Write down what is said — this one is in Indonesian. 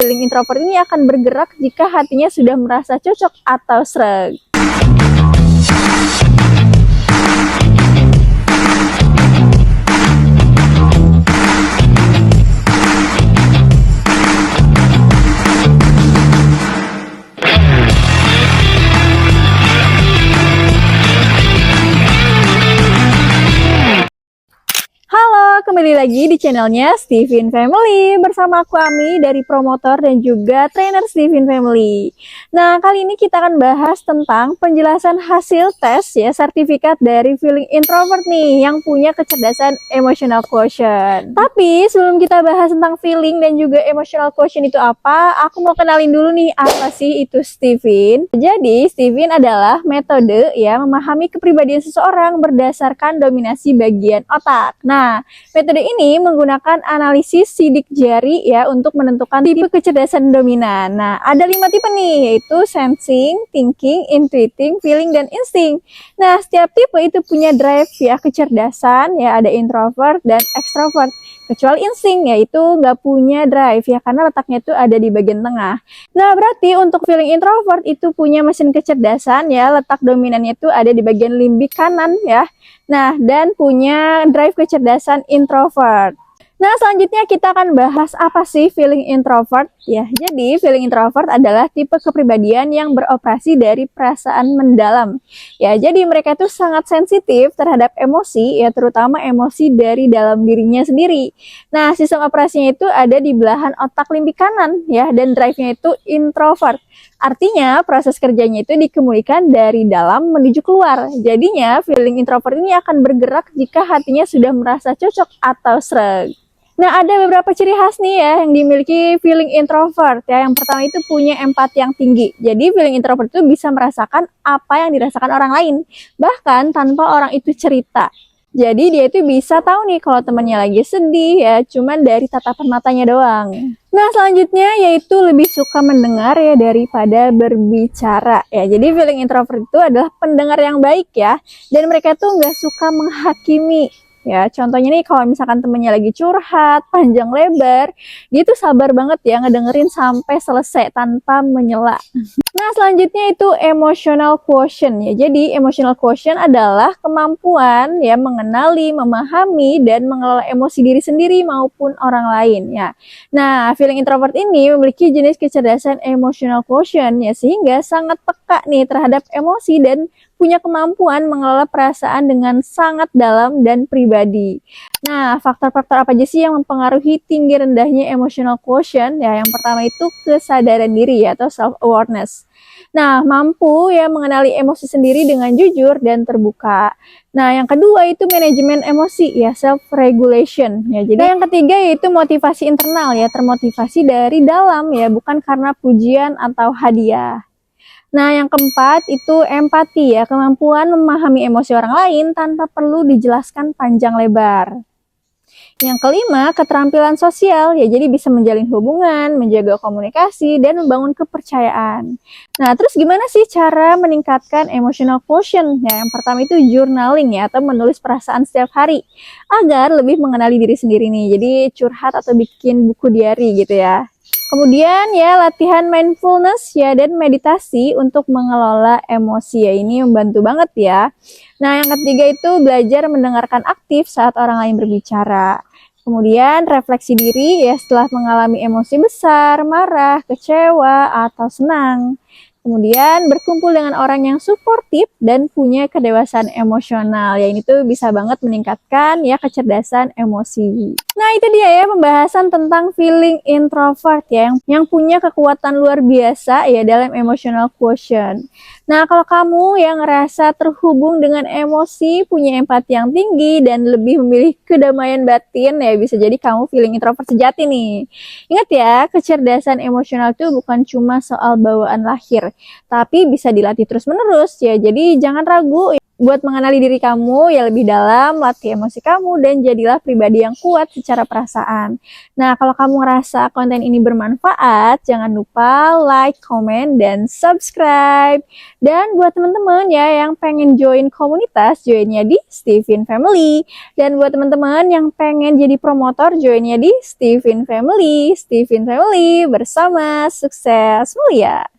feeling introvert ini akan bergerak jika hatinya sudah merasa cocok atau sreg. Halo, kembali lagi di channelnya Steven Family bersama aku Ami dari promotor dan juga trainer Steven Family. Nah, kali ini kita akan bahas tentang penjelasan hasil tes ya sertifikat dari feeling introvert nih yang punya kecerdasan emotional quotient. Tapi sebelum kita bahas tentang feeling dan juga emotional quotient itu apa, aku mau kenalin dulu nih apa sih itu Steven. Jadi, Steven adalah metode ya memahami kepribadian seseorang berdasarkan dominasi bagian otak. Nah, metode ini menggunakan analisis sidik jari ya untuk menentukan tipe kecerdasan dominan. Nah, ada 5 tipe nih, yaitu sensing, thinking, intuiting, feeling, dan insting. Nah, setiap tipe itu punya drive ya kecerdasan ya, ada introvert dan extrovert. Kecuali insting, yaitu nggak punya drive ya, karena letaknya itu ada di bagian tengah. Nah, berarti untuk feeling introvert itu punya mesin kecerdasan ya, letak dominannya itu ada di bagian limbik kanan ya. Nah, dan punya drive kecerdasan introvert. Nah, selanjutnya kita akan bahas apa sih feeling introvert ya. Jadi, feeling introvert adalah tipe kepribadian yang beroperasi dari perasaan mendalam. Ya, jadi mereka itu sangat sensitif terhadap emosi ya, terutama emosi dari dalam dirinya sendiri. Nah, sistem operasinya itu ada di belahan otak limbik kanan ya, dan drive-nya itu introvert. Artinya, proses kerjanya itu dikemudikan dari dalam menuju keluar. Jadinya, feeling introvert ini akan bergerak jika hatinya sudah merasa cocok atau sreg. Nah, ada beberapa ciri khas nih ya yang dimiliki feeling introvert ya. Yang pertama itu punya empati yang tinggi. Jadi, feeling introvert itu bisa merasakan apa yang dirasakan orang lain, bahkan tanpa orang itu cerita. Jadi dia itu bisa tahu nih kalau temannya lagi sedih ya, cuman dari tatapan matanya doang. Nah, selanjutnya yaitu lebih suka mendengar ya daripada berbicara ya. Jadi feeling introvert itu adalah pendengar yang baik ya, dan mereka tuh nggak suka menghakimi. Ya, contohnya nih kalau misalkan temennya lagi curhat panjang lebar, dia tuh sabar banget ya ngedengerin sampai selesai tanpa menyela. Nah, selanjutnya itu emotional quotient ya. Jadi, emotional quotient adalah kemampuan ya mengenali, memahami, dan mengelola emosi diri sendiri maupun orang lain ya. Nah, feeling introvert ini memiliki jenis kecerdasan emotional quotient ya, sehingga sangat peka nih terhadap emosi dan punya kemampuan mengelola perasaan dengan sangat dalam dan pribadi. Nah, faktor-faktor apa aja sih yang mempengaruhi tinggi rendahnya emotional quotient? Ya, yang pertama itu kesadaran diri ya, atau self-awareness. Nah, mampu ya mengenali emosi sendiri dengan jujur dan terbuka. Nah, yang kedua itu manajemen emosi ya, self-regulation ya. Jadi yang ketiga yaitu motivasi internal ya, termotivasi dari dalam ya, bukan karena pujian atau hadiah. Nah, yang keempat itu empati ya, kemampuan memahami emosi orang lain tanpa perlu dijelaskan panjang lebar. Yang kelima, keterampilan sosial ya, jadi bisa menjalin hubungan, menjaga komunikasi, dan membangun kepercayaan. Nah, terus gimana sih cara meningkatkan emotional quotient? Ya, yang pertama itu journaling ya, atau menulis perasaan setiap hari agar lebih mengenali diri sendiri nih. Jadi curhat atau bikin buku diary gitu ya. Kemudian ya latihan mindfulness ya dan meditasi untuk mengelola emosi ya, ini membantu banget ya. Nah, yang ketiga itu belajar mendengarkan aktif saat orang lain berbicara. Kemudian refleksi diri ya setelah mengalami emosi besar, marah, kecewa, atau senang. Kemudian berkumpul dengan orang yang suportif dan punya kedewasaan emosional. Ya, ini tuh bisa banget meningkatkan ya kecerdasan emosi. Nah, itu dia ya pembahasan tentang feeling introvert ya yang punya kekuatan luar biasa ya dalam emotional quotient. Nah, kalau kamu yang ngerasa terhubung dengan emosi, punya empati yang tinggi dan lebih memilih kedamaian batin ya, bisa jadi kamu feeling introvert sejati nih. Ingat ya, kecerdasan emosional itu bukan cuma soal bawaan lahir, tapi bisa dilatih terus-menerus ya. Jadi jangan ragu buat mengenali diri kamu ya lebih dalam, latih emosi kamu, dan jadilah pribadi yang kuat secara perasaan. Nah, kalau kamu ngerasa konten ini bermanfaat, jangan lupa like, comment, dan subscribe. Dan buat teman-teman ya yang pengen join komunitas, joinnya di Stevin Family. Dan buat teman-teman yang pengen jadi promotor, joinnya di Stevin Family. Stevin Family bersama sukses mulia.